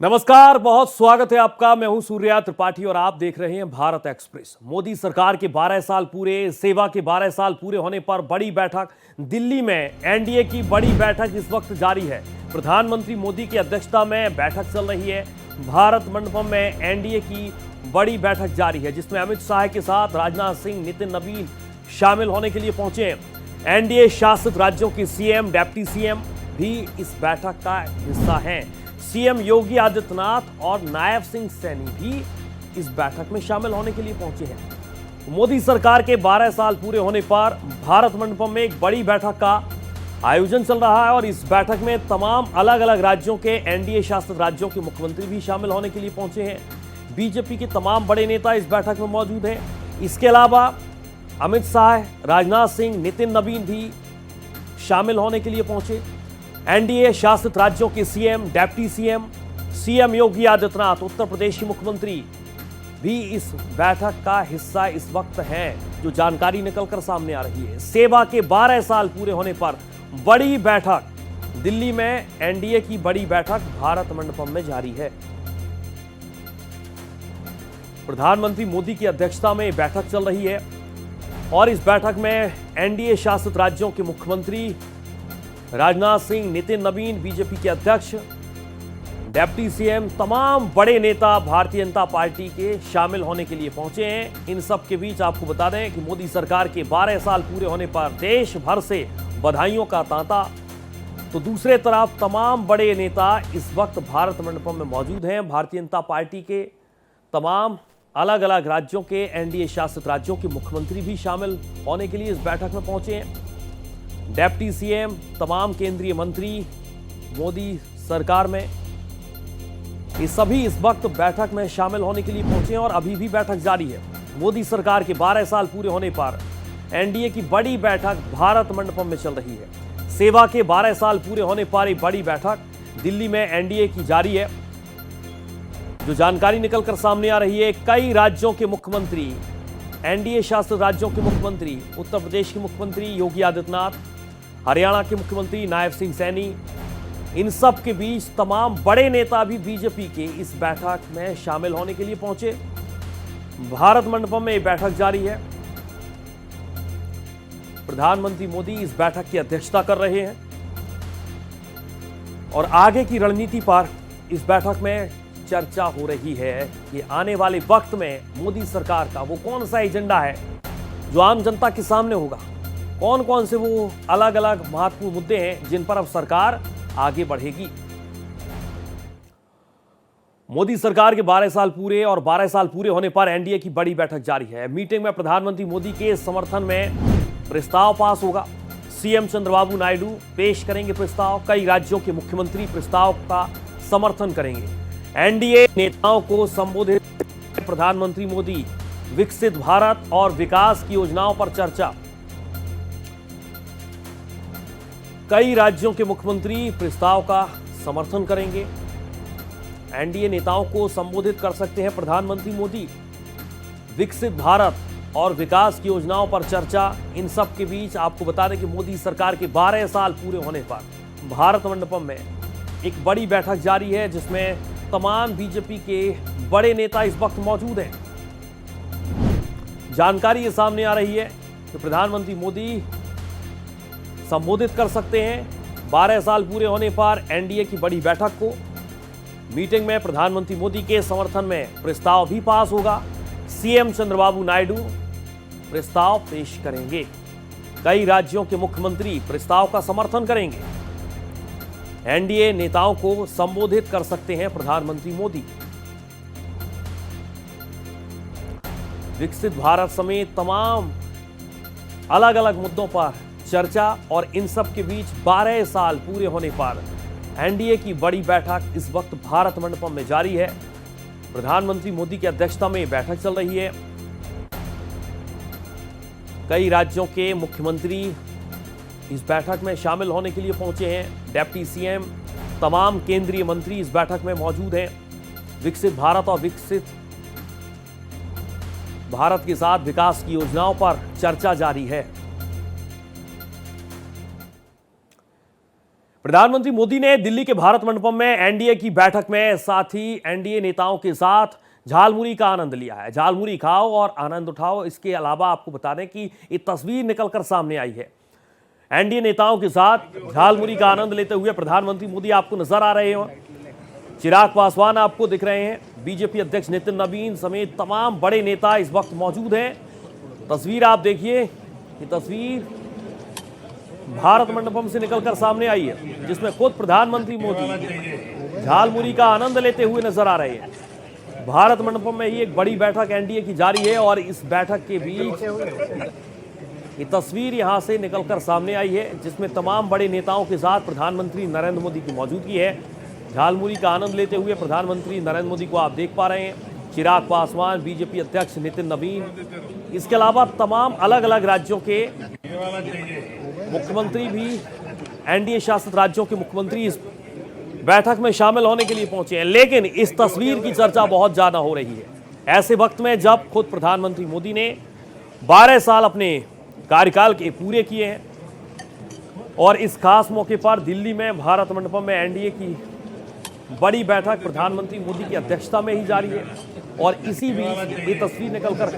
नमस्कार, बहुत स्वागत है आपका। मैं हूं सूर्या त्रिपाठी और आप देख रहे हैं भारत एक्सप्रेस। मोदी सरकार के 12 साल पूरे, सेवा के 12 साल पूरे होने पर बड़ी बैठक दिल्ली में। एनडीए की बड़ी बैठक इस वक्त जारी है। प्रधानमंत्री मोदी की अध्यक्षता में बैठक चल रही है। भारत मंडपम में एनडीए की बड़ी बैठक जारी है, जिसमें अमित शाह के साथ राजनाथ सिंह, नितिन नबीन शामिल होने के लिए पहुंचे हैं। एनडीए शासित राज्यों के सीएम, डिप्टी सीएम भी इस बैठक का हिस्सा हैं। सीएम योगी आदित्यनाथ और नायब सिंह सैनी भी इस बैठक में शामिल होने के लिए पहुंचे हैं। मोदी सरकार के 12 साल पूरे होने पर भारत मंडपम में एक बड़ी बैठक का आयोजन चल रहा है और इस बैठक में तमाम अलग अलग राज्यों के, एनडीए शासित राज्यों के मुख्यमंत्री भी शामिल होने के लिए पहुंचे हैं। बीजेपी के तमाम बड़े नेता इस बैठक में मौजूद हैं। इसके अलावा अमित शाह, राजनाथ सिंह, नितिन नबीन भी शामिल होने के लिए पहुंचे। एनडीए शासित राज्यों के CM, deputy CM, CM Yogi Adityanath, Uttar Pradesh के मुख्यमंत्री भी इस बैठक का हिस्सा इस वक्त हैं, जो जानकारी निकलकर सामने आ रही है। सेवा के 12 साल पूरे होने पर बड़ी बैठक दिल्ली में, एनडीए की बड़ी बैठक भारत मंडपम में जारी है। प्रधानमंत्री मोदी की अध्यक्षता में बैठक चल रही है और इस बैठक में एनडीए शासित राज्यों के मुख्यमंत्री राजनाथ सिंह, नितिन नबीन, बीजेपी के अध्यक्ष, डिप्टी सीएम, तमाम बड़े नेता भारतीय जनता पार्टी के शामिल होने के लिए पहुंचे हैं। इन सब के बीच आपको बता दें कि मोदी सरकार के 12 साल पूरे होने पर देश भर से बधाइयों का तांता। तो दूसरे तरफ तमाम बड़े नेता इस वक्त भारत मंडपम में मौजूद हैं। भारतीय जनता पार्टी के तमाम अलग अलग राज्यों के, एनडीए शासित राज्यों के मुख्यमंत्री भी शामिल होने के लिए इस बैठक में पहुंचे हैं। डिप्टी सीएम, तमाम केंद्रीय मंत्री मोदी सरकार में, ये सभी इस वक्त बैठक में शामिल होने के लिए पहुंचे हैं और अभी भी बैठक जारी है। मोदी सरकार के 12 साल पूरे होने पर एनडीए की बड़ी बैठक भारत मंडपम में चल रही है। सेवा के 12 साल पूरे होने पर एक बड़ी बैठक दिल्ली में एनडीए की जारी है, जो जानकारी निकलकर सामने आ रही है। कई राज्यों के मुख्यमंत्री, एनडीए शासित राज्यों के मुख्यमंत्री, उत्तर प्रदेश के मुख्यमंत्री योगी आदित्यनाथ, हरियाणा के मुख्यमंत्री नायब सिंह सैनी, इन सब के बीच तमाम बड़े नेता भी बीजेपी के इस बैठक में शामिल होने के लिए पहुंचे। भारत मंडपम में यह बैठक जारी है। प्रधानमंत्री मोदी इस बैठक की अध्यक्षता कर रहे हैं और आगे की रणनीति पर इस बैठक में चर्चा हो रही है कि आने वाले वक्त में मोदी सरकार का वो कौन सा एजेंडा है जो आम जनता के सामने होगा। कौन कौन से वो अलग अलग महत्वपूर्ण मुद्दे हैं जिन पर अब सरकार आगे बढ़ेगी। मोदी सरकार के 12 साल पूरे और 12 साल पूरे होने पर एनडीए की बड़ी बैठक जारी है। मीटिंग में प्रधानमंत्री मोदी के समर्थन में प्रस्ताव पास होगा। सीएम चंद्रबाबू नायडू पेश करेंगे प्रस्ताव। कई राज्यों के मुख्यमंत्री प्रस्ताव का समर्थन करेंगे। एनडीए नेताओं को संबोधित प्रधानमंत्री मोदी, विकसित भारत और विकास की योजनाओं पर चर्चा। कई राज्यों के मुख्यमंत्री प्रस्ताव का समर्थन करेंगे। एनडीए नेताओं को संबोधित कर सकते हैं प्रधानमंत्री मोदी। विकसित भारत और विकास की योजनाओं पर चर्चा। इन सब के बीच आपको बता दें कि मोदी सरकार के 12 साल पूरे होने पर भारत मंडपम में एक बड़ी बैठक जारी है, जिसमें तमाम बीजेपी के बड़े नेता इस वक्त मौजूद हैं। जानकारी ये सामने आ रही है कि प्रधानमंत्री मोदी संबोधित कर सकते हैं 12 साल पूरे होने पर एनडीए की बड़ी बैठक को। मीटिंग में प्रधानमंत्री मोदी के समर्थन में प्रस्ताव भी पास होगा। सीएम चंद्रबाबू नायडू प्रस्ताव पेश करेंगे। कई राज्यों के मुख्यमंत्री प्रस्ताव का समर्थन करेंगे। एनडीए नेताओं को संबोधित कर सकते हैं प्रधानमंत्री मोदी। विकसित भारत समेत तमाम अलग अलग मुद्दों पर चर्चा और इन सब के बीच 12 साल पूरे होने पर एनडीए की बड़ी बैठक इस वक्त भारत मंडपम में जारी है। प्रधानमंत्री मोदी की अध्यक्षता में बैठक चल रही है। कई राज्यों के मुख्यमंत्री इस बैठक में शामिल होने के लिए पहुंचे हैं। डिप्टी सीएम, तमाम केंद्रीय मंत्री इस बैठक में मौजूद हैं। विकसित भारत और विकसित भारत के साथ विकास की योजनाओं पर चर्चा जारी है। प्रधानमंत्री मोदी ने दिल्ली के भारत मंडपम में एनडीए की बैठक में साथ ही एनडीए नेताओं के साथ झालमुरी का आनंद लिया है। झालमुरी खाओ और आनंद उठाओ। इसके अलावा आपको बता दें कि एक तस्वीर निकलकर सामने आई है। एनडीए नेताओं के साथ झालमुरी का आनंद लेते हुए प्रधानमंत्री मोदी आपको नजर आ रहे हो। चिराग पासवान आपको दिख रहे हैं। बीजेपी अध्यक्ष नितिन नवीन समेत तमाम बड़े नेता इस वक्त मौजूद हैं। तस्वीर आप देखिए, ये तस्वीर भारत मंडपम से निकलकर सामने आई है, जिसमें खुद प्रधानमंत्री मोदी झालमुरी का आनंद लेते हुए नजर आ रहे हैं। भारत मंडपम में ही एक बड़ी बैठक एनडीए की जारी है और इस बैठक के बीच ये तस्वीर यहां से निकलकर सामने आई है, जिसमें तमाम बड़े नेताओं के साथ प्रधानमंत्री नरेंद्र मोदी की मौजूदगी है। झालमुरी का आनंद लेते हुए प्रधानमंत्री नरेंद्र मोदी को आप देख पा रहे हैं। चिराग पासवान, बीजेपी अध्यक्ष नितिन नवीन, इसके अलावा तमाम अलग अलग राज्यों के मुख्यमंत्री भी, एनडीए शासित राज्यों के मुख्यमंत्री इस बैठक में शामिल होने के लिए पहुंचे हैं। लेकिन इस तस्वीर की चर्चा बहुत ज्यादा हो रही है ऐसे वक्त में जब खुद प्रधानमंत्री मोदी ने 12 साल अपने कार्यकाल के पूरे किए हैं और इस खास मौके पर दिल्ली में भारत मंडपम में एनडीए की बड़ी बैठक प्रधानमंत्री मोदी की अध्यक्षता में ही जारी है। और इसी बीच ये तस्वीर निकलकर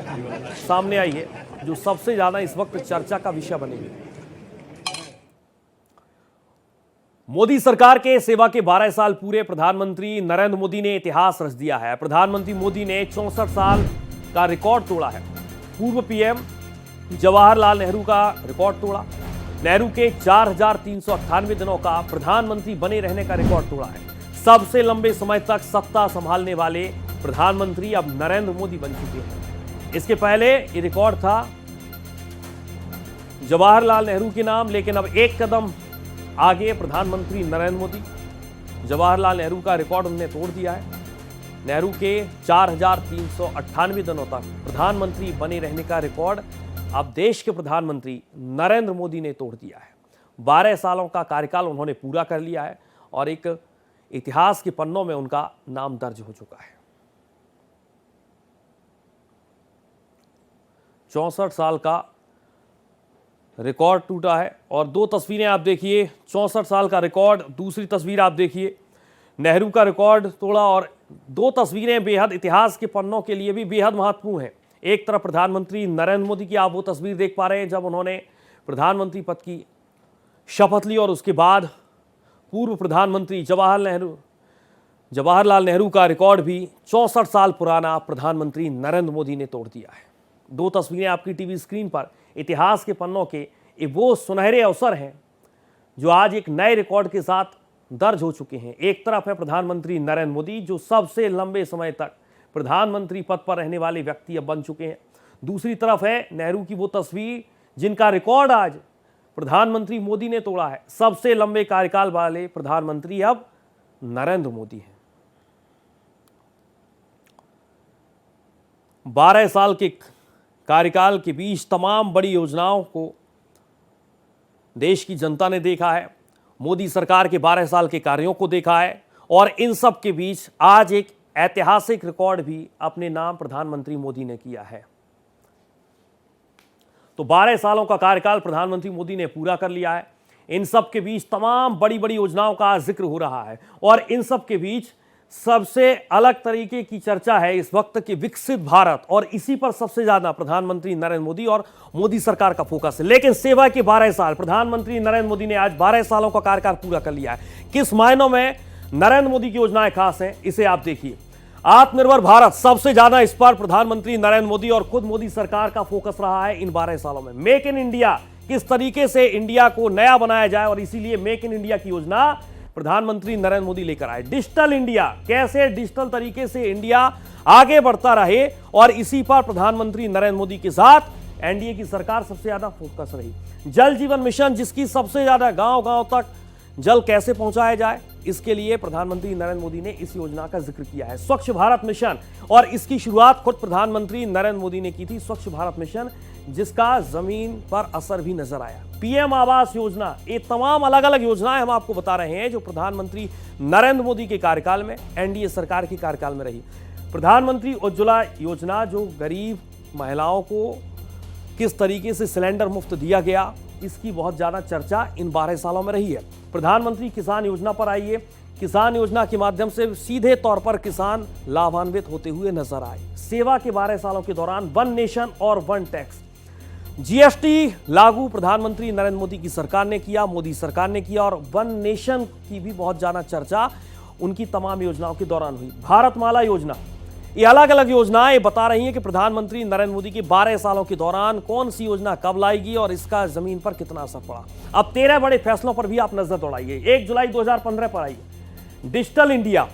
सामने आई है जो सबसे ज्यादा इस वक्त चर्चा का विषय बनेगी। मोदी सरकार के सेवा के 12 साल पूरे प्रधानमंत्री नरेंद्र मोदी ने इतिहास रच दिया है। प्रधानमंत्री मोदी ने 64 साल का रिकॉर्ड तोड़ा है। पूर्व पीएम जवाहरलाल नेहरू का रिकॉर्ड तोड़ा। नेहरू के 4398 दिनों का प्रधानमंत्री बने रहने का रिकॉर्ड तोड़ा है। सबसे लंबे समय तक सत्ता संभालने वाले प्रधानमंत्री अब नरेंद्र मोदी बन चुके हैं। इसके पहले ये रिकॉर्ड था जवाहरलाल नेहरू के नाम, लेकिन अब एक कदम आगे प्रधानमंत्री नरेंद्र मोदी। जवाहरलाल नेहरू का रिकॉर्ड उन्होंने तोड़ दिया है। नेहरू के 4398 दिनों तक प्रधानमंत्री बने रहने का रिकॉर्ड अब देश के प्रधानमंत्री नरेंद्र मोदी ने तोड़ दिया है। 12 सालों का कार्यकाल उन्होंने पूरा कर लिया है और एक इतिहास के पन्नों में उनका नाम दर्ज हो चुका है। 64 साल का रिकॉर्ड टूटा है और दो तस्वीरें आप देखिए। 64 साल का रिकॉर्ड, दूसरी तस्वीर आप देखिए, नेहरू का रिकॉर्ड तोड़ा। और दो तस्वीरें बेहद इतिहास के पन्नों के लिए भी बेहद महत्वपूर्ण है। एक तरफ प्रधानमंत्री नरेंद्र मोदी की आप वो तस्वीर देख पा रहे हैं जब उन्होंने प्रधानमंत्री पद की शपथ ली और उसके बाद पूर्व प्रधानमंत्री जवाहरलाल नेहरू का रिकॉर्ड भी 64 साल पुराना प्रधानमंत्री नरेंद्र मोदी ने तोड़ दिया है। दो तस्वीरें आपकी टीवी स्क्रीन पर इतिहास के पन्नों के वो सुनहरे अवसर हैं जो आज एक नए रिकॉर्ड के साथ दर्ज हो चुके हैं। एक तरफ है प्रधानमंत्री नरेंद्र मोदी जो सबसे लंबे समय तक प्रधानमंत्री पद पर रहने वाले व्यक्ति अब बन चुके हैं। दूसरी तरफ है नेहरू की वो तस्वीर जिनका रिकॉर्ड आज प्रधानमंत्री मोदी ने तोड़ा है। सबसे लंबे कार्यकाल वाले प्रधानमंत्री अब नरेंद्र मोदी हैं। 12 साल के कार्यकाल के बीच तमाम बड़ी योजनाओं को देश की जनता ने देखा है। मोदी सरकार के 12 साल के कार्यों को देखा है और इन सब के बीच आज एक ऐतिहासिक रिकॉर्ड भी अपने नाम प्रधानमंत्री मोदी ने किया है। तो 12 सालों का कार्यकाल प्रधानमंत्री मोदी ने पूरा कर लिया है। इन सब के बीच तमाम बड़ी बड़ी योजनाओं का जिक्र हो रहा है और इन सब के बीच सबसे अलग तरीके की चर्चा है इस वक्त के विकसित भारत, और इसी पर सबसे ज्यादा प्रधानमंत्री नरेंद्र मोदी और मोदी सरकार का फोकस है। लेकिन सेवा के 12 साल प्रधानमंत्री नरेंद्र मोदी ने आज 12 सालों का कार्यकाल पूरा कर लिया है। किस मायनों में नरेंद्र मोदी की योजनाएं खास हैं, इसे आप देखिए। आत्मनिर्भर भारत, सबसे ज्यादा इस पर प्रधानमंत्री नरेंद्र मोदी और खुद मोदी सरकार का फोकस रहा है इन 12 सालों में। मेक इन इंडिया, किस तरीके से इंडिया को नया बनाया जाए और इसीलिए मेक इन इंडिया की योजना प्रधानमंत्री नरेंद्र मोदी लेकर आए। डिजिटल इंडिया, कैसे डिजिटल तरीके से इंडिया आगे बढ़ता रहे और इसी पर प्रधानमंत्री नरेंद्र मोदी के साथ एनडीए की सरकार सबसे ज्यादा फोकस रही। जल जीवन मिशन, जिसकी सबसे ज्यादा गांव-गांव तक जल कैसे पहुंचाया जाए, इसके लिए प्रधानमंत्री नरेंद्र मोदी ने इस योजना का जिक्र किया है। स्वच्छ भारत मिशन, और इसकी शुरुआत खुद प्रधानमंत्री नरेंद्र मोदी ने की थी। स्वच्छ भारत मिशन जिसका जमीन पर असर भी नजर आया। पीएम आवास योजना, ये तमाम अलग अलग योजनाएं हम आपको बता रहे हैं जो प्रधानमंत्री नरेंद्र मोदी के कार्यकाल में, एनडीए सरकार के कार्यकाल में रही। प्रधानमंत्री उज्ज्वला योजना, जो गरीब महिलाओं को किस तरीके से सिलेंडर मुफ्त दिया गया, इसकी बहुत ज्यादा चर्चा इन 12 सालों में रही है। प्रधानमंत्री किसान योजना पर आइए। किसान योजना के माध्यम से सीधे तौर पर किसान लाभान्वित होते हुए नजर आए। सेवा के 12 सालों के दौरान वन नेशन और वन टैक्स, जीएसटी लागू प्रधानमंत्री नरेंद्र मोदी की सरकार ने किया, मोदी सरकार ने किया, और वन नेशन की भी बहुत ज्यादा चर्चा उनकी तमाम योजनाओं के दौरान हुई। भारतमाला योजना, ये अलग अलग योजनाएं बता रही हैं कि प्रधानमंत्री नरेंद्र मोदी के 12 सालों के दौरान कौन सी योजना कब लाएगी और इसका जमीन पर कितना असर पड़ा। अब 13 बड़े फैसलों पर भी आप नजर दौड़ाइए। 1 जुलाई 2015 पर आइए, डिजिटल इंडिया,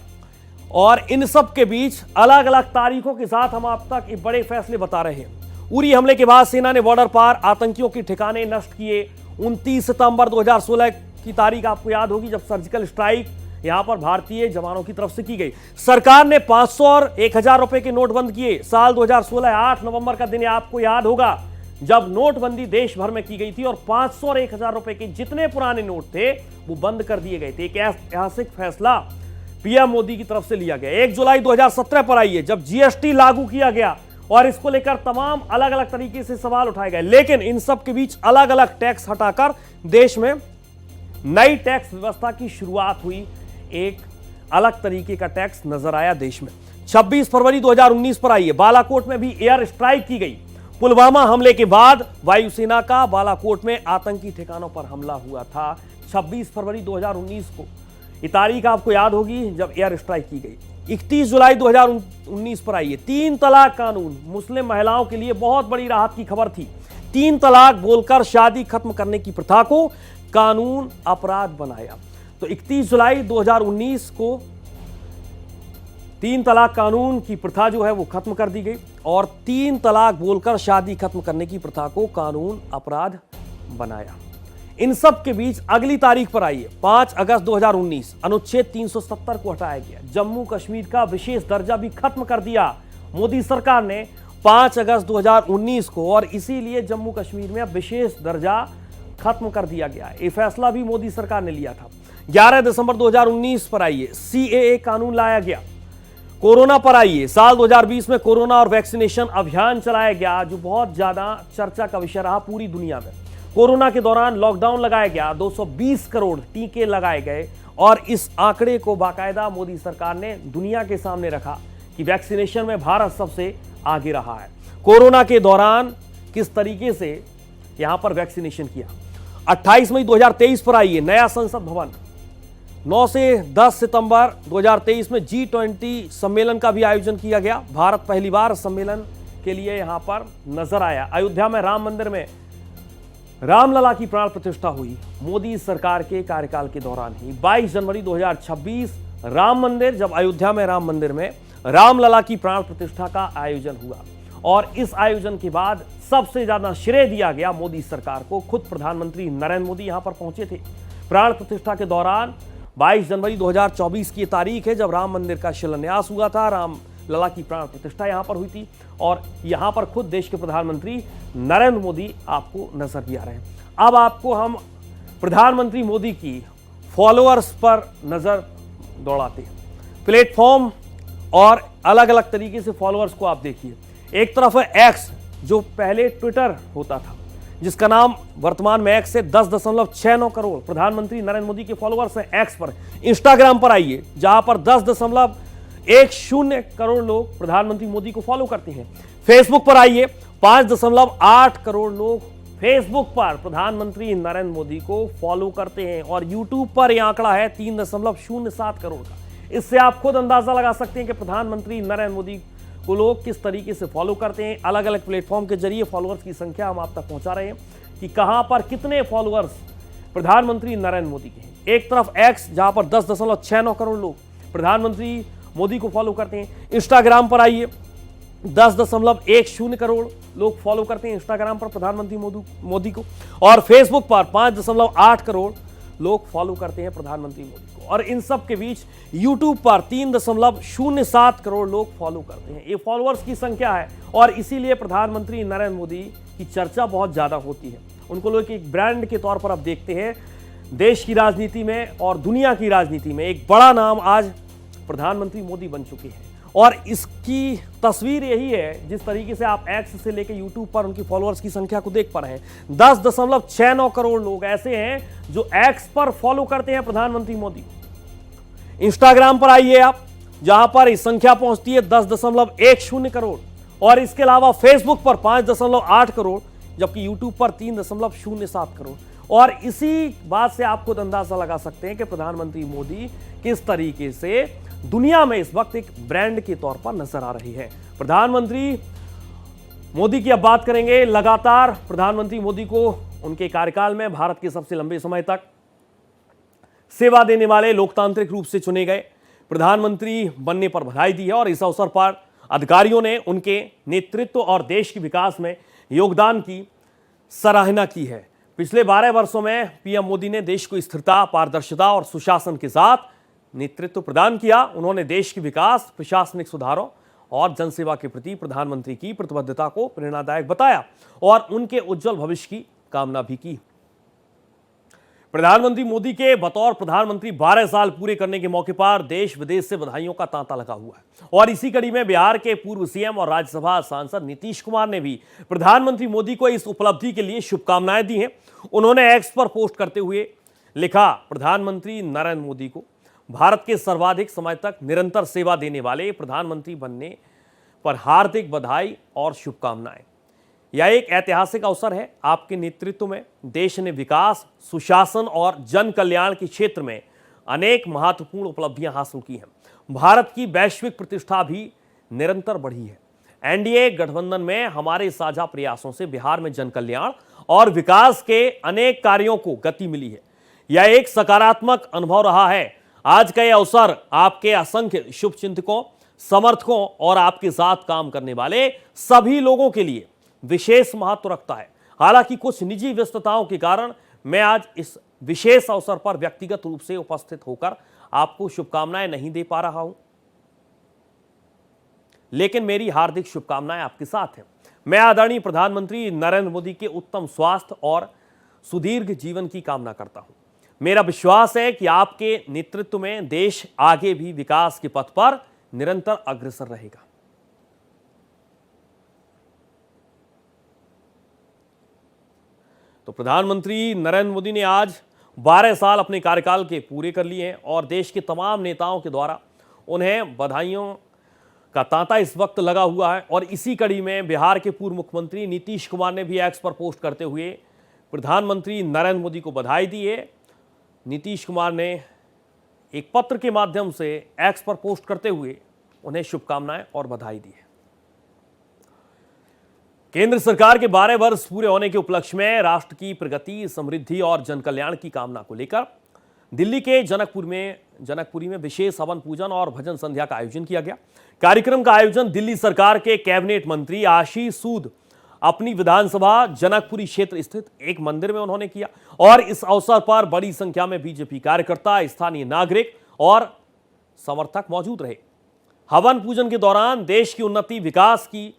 और इन सब के बीच अलग अलग तारीखों के साथ हम आप तक ये बड़े फैसले बता रहे हैं। उरी हमले के बाद सेना ने बॉर्डर पार आतंकियों के ठिकाने नष्ट किए। 29 सितंबर 2016 की तारीख आपको याद होगी, जब सर्जिकल स्ट्राइक यहां पर भारतीय जवानों की तरफ से की गई। सरकार ने 500 और 1000 रुपए के नोट बंद किए। साल 2016 8 नवंबर का दिन आपको याद होगा, जब नोटबंदी देश भर में की गई थी और 500 और 1000 रुपए के जितने पुराने नोट थे वो बंद कर दिए गए थे। एक ऐतिहासिक फैसला पीएम मोदी की तरफ से लिया गया। 1 जुलाई 2017 पर आइए, जब जीएसटी लागू किया गया और इसको लेकर तमाम अलग अलग तरीके से सवाल उठाए गए, लेकिन इन सब के बीच अलग अलग टैक्स हटाकर देश में नई टैक्स व्यवस्था की शुरुआत हुई। एक अलग तरीके का टैक्स नजर आया देश में। 26 फरवरी 2019 पर आइए, बालाकोट में भी एयर स्ट्राइक की गई। पुलवामा हमले के बाद वायुसेना का बालाकोट में आतंकी ठिकानों पर हमला हुआ था 26 फरवरी 2019 को। ये तारीख आपको याद होगी जब एयर स्ट्राइक की गई। 31 जुलाई 2019 पर आइए, 3 तलाक कानून मुस्लिम महिलाओं के लिए बहुत बड़ी राहत की खबर थी। 3 तलाक बोलकर शादी खत्म करने की प्रथा को कानून अपराध बनाया। तो 31 जुलाई 2019 को 3 तलाक कानून की प्रथा जो है वो खत्म कर दी गई और 3 तलाक बोलकर शादी खत्म करने की प्रथा को कानून अपराध बनाया। इन सब के बीच अगली तारीख पर आइए, 5 अगस्त 2019, अनुच्छेद 370 को हटाया गया। जम्मू कश्मीर का विशेष दर्जा भी खत्म कर दिया मोदी सरकार ने 5 अगस्त 2019 को, और इसीलिए जम्मू कश्मीर में अब विशेष दर्जा खत्म कर दिया गया। ये फैसला भी मोदी सरकार ने लिया था। 11 दिसंबर 2019 पर आइए, सीएए कानून लाया गया। कोरोना पर आइए, साल 2020 में कोरोना और वैक्सीनेशन अभियान चलाया गया, जो बहुत ज्यादा चर्चा का विषय रहा पूरी दुनिया में। कोरोना के दौरान लॉकडाउन लगाया गया, 220 करोड़ टीके लगाए गए, और इस आंकड़े को बाकायदा मोदी सरकार ने दुनिया के सामने रखा कि वैक्सीनेशन में भारत सबसे आगे रहा है। कोरोना के दौरान किस तरीके से यहां पर वैक्सीनेशन किया। 28 मई 2023 पर आइए, नया संसद भवन। 9 से 10 सितंबर 2023 में G20 सम्मेलन का भी आयोजन किया गया। भारत पहली बार सम्मेलन के लिए यहां पर नजर आया। अयोध्या में राम मंदिर में रामलला की प्राण प्रतिष्ठा हुई मोदी सरकार के कार्यकाल के दौरान ही। 22 जनवरी 2026 राम मंदिर, जब अयोध्या में राम मंदिर में रामलला की प्राण प्रतिष्ठा का आयोजन हुआ, और इस आयोजन के बाद सबसे ज्यादा श्रेय दिया गया मोदी सरकार को। खुद प्रधानमंत्री नरेंद्र मोदी यहां पर पहुंचे थे। प्राण प्रतिष्ठा के दौरान 22 जनवरी 2024 की तारीख है जब राम मंदिर का शिलान्यास हुआ था। राम लला की प्राण प्रतिष्ठा यहां पर हुई थी, और यहां पर खुद देश के प्रधानमंत्री नरेंद्र मोदी आपको नजर भी आ रहे हैं। अब आपको हम प्रधानमंत्री मोदी की फॉलोअर्स पर नजर दौड़ाते हैं। प्लेटफॉर्म और अलग अलग तरीके से फॉलोअर्स को आप देखिए। एक तरफ है एक्स, जो पहले ट्विटर होता था, जिसका नाम वर्तमान में एक्स है। 10.69 करोड़ प्रधानमंत्री नरेंद्र मोदी के फॉलोअर्स हैं एक्स पर। इंस्टाग्राम पर आइए, जहां पर 10.10 करोड़ लोग प्रधानमंत्री मोदी को फॉलो करते हैं। फेसबुक पर आइए, 5.8 करोड़ लोग फेसबुक पर प्रधानमंत्री नरेंद्र मोदी को फॉलो करते हैं, और यूट्यूब पर यह आंकड़ा है 3.07 करोड़ का। इससे आप खुद अंदाजा लगा सकते हैं कि प्रधानमंत्री नरेंद्र मोदी को लोग किस तरीके से फॉलो करते हैं। अलग अलग प्लेटफॉर्म के जरिए फॉलोअर्स की संख्या हम आप तक पहुंचा रहे हैं कि कहां पर कितने फॉलोअर्स प्रधानमंत्री नरेंद्र मोदी के हैं। एक तरफ एक्स, जहां पर 10.69 करोड़ लोग प्रधानमंत्री मोदी को फॉलो करते हैं। इंस्टाग्राम पर आइए, 10.10 करोड़ लोग फॉलो करते हैं इंस्टाग्राम पर प्रधानमंत्री मोदी को, और फेसबुक पर 5.8 करोड़ लोग फॉलो करते हैं प्रधानमंत्री मोदी को। और इन सब के बीच यूट्यूब पर 3.07 करोड़ लोग फॉलो करते हैं। ये फॉलोअर्स की संख्या है, और इसीलिए प्रधानमंत्री नरेंद्र मोदी की चर्चा बहुत ज्यादा होती है। उनको लोग एक ब्रांड के तौर पर अब देखते हैं। देश की राजनीति में और दुनिया की राजनीति में एक बड़ा नाम आज प्रधानमंत्री मोदी बन चुके हैं, और इसकी तस्वीर यही है, जिस तरीके से आप एक्स से लेकर यूट्यूब पर उनकी फॉलोअर्स की संख्या को देख पा रहे हैं। 10.69 करोड़ लोग ऐसे हैं जो एक्स पर फॉलो करते हैं प्रधानमंत्री मोदी। इंस्टाग्राम पर आइए आप, जहां पर इस संख्या पहुंचती है 10.10 करोड़, और इसके अलावा फेसबुक पर 5.8 करोड़, जबकि यूट्यूब पर 3.07 करोड़। और इसी बात से आप खुद अंदाजा लगा सकते हैं कि प्रधानमंत्री मोदी किस तरीके से दुनिया में इस वक्त एक ब्रांड के तौर पर नजर आ रही है। प्रधानमंत्री मोदी की अब बात करेंगे। लगातार प्रधानमंत्री मोदी को उनके कार्यकाल में भारत के सबसे लंबे समय तक सेवा देने वाले लोकतांत्रिक रूप से चुने गए प्रधानमंत्री बनने पर बधाई दी है, और इस अवसर पर अधिकारियों ने उनके नेतृत्व और देश के विकास में योगदान की सराहना की है। पिछले 12 वर्षों में पीएम मोदी ने देश को स्थिरता, पारदर्शिता और सुशासन के साथ नेतृत्व प्रदान किया। उन्होंने देश के विकास, प्रशासनिक सुधारों और जनसेवा के प्रति प्रधानमंत्री की प्रतिबद्धता को प्रेरणादायक बताया और उनके उज्जवल भविष्य की कामना भी की। प्रधानमंत्री मोदी के बतौर प्रधानमंत्री 12 साल पूरे करने के मौके पर देश विदेश से बधाइयों का तांता लगा हुआ है, और इसी कड़ी में बिहार के पूर्व सीएम और राज्यसभा सांसद नीतीश कुमार ने भी प्रधानमंत्री मोदी को इस उपलब्धि के लिए शुभकामनाएं दी हैं। उन्होंने एक्स पर पोस्ट करते हुए लिखा, प्रधानमंत्री नरेंद्र मोदी को भारत के सर्वाधिक समय तक निरंतर सेवा देने वाले प्रधानमंत्री बनने पर हार्दिक बधाई और शुभकामनाएं। यह एक ऐतिहासिक अवसर है। आपके नेतृत्व में देश ने विकास, सुशासन और जन कल्याण के क्षेत्र में अनेक महत्वपूर्ण उपलब्धियां हासिल की हैं। भारत की वैश्विक प्रतिष्ठा भी निरंतर बढ़ी है। एनडीए गठबंधन में हमारे साझा प्रयासों से बिहार में जन कल्याण और विकास के अनेक कार्यों को गति मिली है। यह एक सकारात्मक अनुभव रहा है। आज का यह अवसर आपके असंख्य शुभचिंतकों, समर्थकों और आपके साथ काम करने वाले सभी लोगों के लिए विशेष महत्व रखता है। हालांकि कुछ निजी व्यस्तताओं के कारण मैं आज इस विशेष अवसर पर व्यक्तिगत रूप से उपस्थित होकर आपको शुभकामनाएं नहीं दे पा रहा हूं, लेकिन मेरी हार्दिक शुभकामनाएं आपके साथ हैं। मैं आदरणीय प्रधानमंत्री नरेंद्र मोदी के उत्तम स्वास्थ्य और सुदीर्घ जीवन की कामना करता हूं। मेरा विश्वास है कि आपके नेतृत्व में देश आगे भी विकास के पथ पर निरंतर अग्रसर रहेगा। तो प्रधानमंत्री नरेंद्र मोदी ने आज 12 साल अपने कार्यकाल के पूरे कर लिए हैं, और देश के तमाम नेताओं के द्वारा उन्हें बधाइयों का तांता इस वक्त लगा हुआ है। और इसी कड़ी में बिहार के पूर्व मुख्यमंत्री नीतीश कुमार ने भी एक्स पर पोस्ट करते हुए प्रधानमंत्री नरेंद्र मोदी को बधाई दी है। नीतीश कुमार ने एक पत्र के माध्यम से एक्स पर पोस्ट करते हुए उन्हें शुभकामनाएं और बधाई दी है। केंद्र सरकार के 12 वर्ष पूरे होने के उपलक्ष्य में राष्ट्र की प्रगति, समृद्धि और जन कल्याण की कामना को लेकर दिल्ली के जनकपुरी में विशेष हवन पूजन और भजन संध्या का आयोजन किया गया। कार्यक्रम का आयोजन दिल्ली सरकार के कैबिनेट मंत्री आशीष सूद अपनी विधानसभा जनकपुरी क्षेत्र स्थित एक मंदिर में उन्होंने किया, और इस अवसर पर बड़ी संख्या में बीजेपी कार्यकर्ता, स्थानीय नागरिक और समर्थक मौजूद रहे। हवन पूजन के दौरान देश की उन्नति, विकास की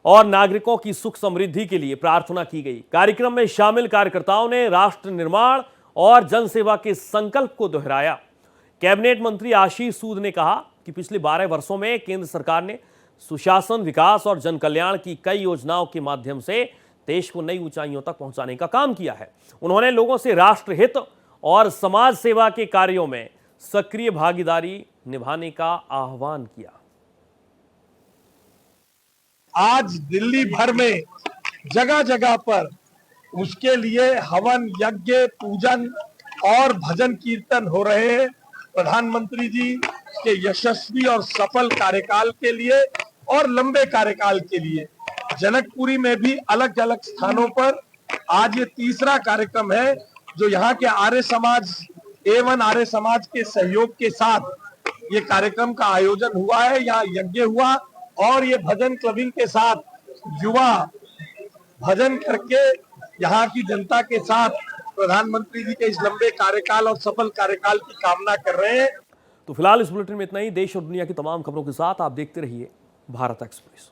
और नागरिकों की सुख समृद्धि के लिए प्रार्थना की गई। कार्यक्रम में शामिल कार्यकर्ताओं ने राष्ट्र निर्माण और जनसेवा के संकल्प को दोहराया। कैबिनेट मंत्री आशीष सूद ने कहा कि पिछले 12 वर्षों में केंद्र सरकार ने सुशासन, विकास और जन कल्याण की कई योजनाओं के माध्यम से देश को नई ऊंचाइयों तक पहुंचाने का काम किया है। उन्होंने लोगों से राष्ट्रहित और समाज सेवा के कार्यों में सक्रिय भागीदारी निभाने का आह्वान किया। आज दिल्ली भर में जगह जगह पर उसके लिए हवन, यज्ञ, पूजन और भजन कीर्तन हो रहे हैं। प्रधानमंत्री जी के यशस्वी और सफल कार्यकाल के लिए और लंबे कार्यकाल के लिए जनकपुरी में भी अलग अलग स्थानों पर आज ये तीसरा कार्यक्रम है जो यहाँ के आर्य समाज एवं आर्य समाज के सहयोग के साथ ये कार्यक्रम का आयोजन हुआ है। यहाँ यज्ञ हुआ और ये भजन क्लबिंग के साथ युवा भजन करके यहाँ की जनता के साथ प्रधानमंत्री जी के इस लंबे कार्यकाल और सफल कार्यकाल की कामना कर रहे हैं। तो फिलहाल इस बुलेटिन में इतना ही। देश और दुनिया की तमाम खबरों के साथ आप देखते रहिए भारत एक्सप्रेस।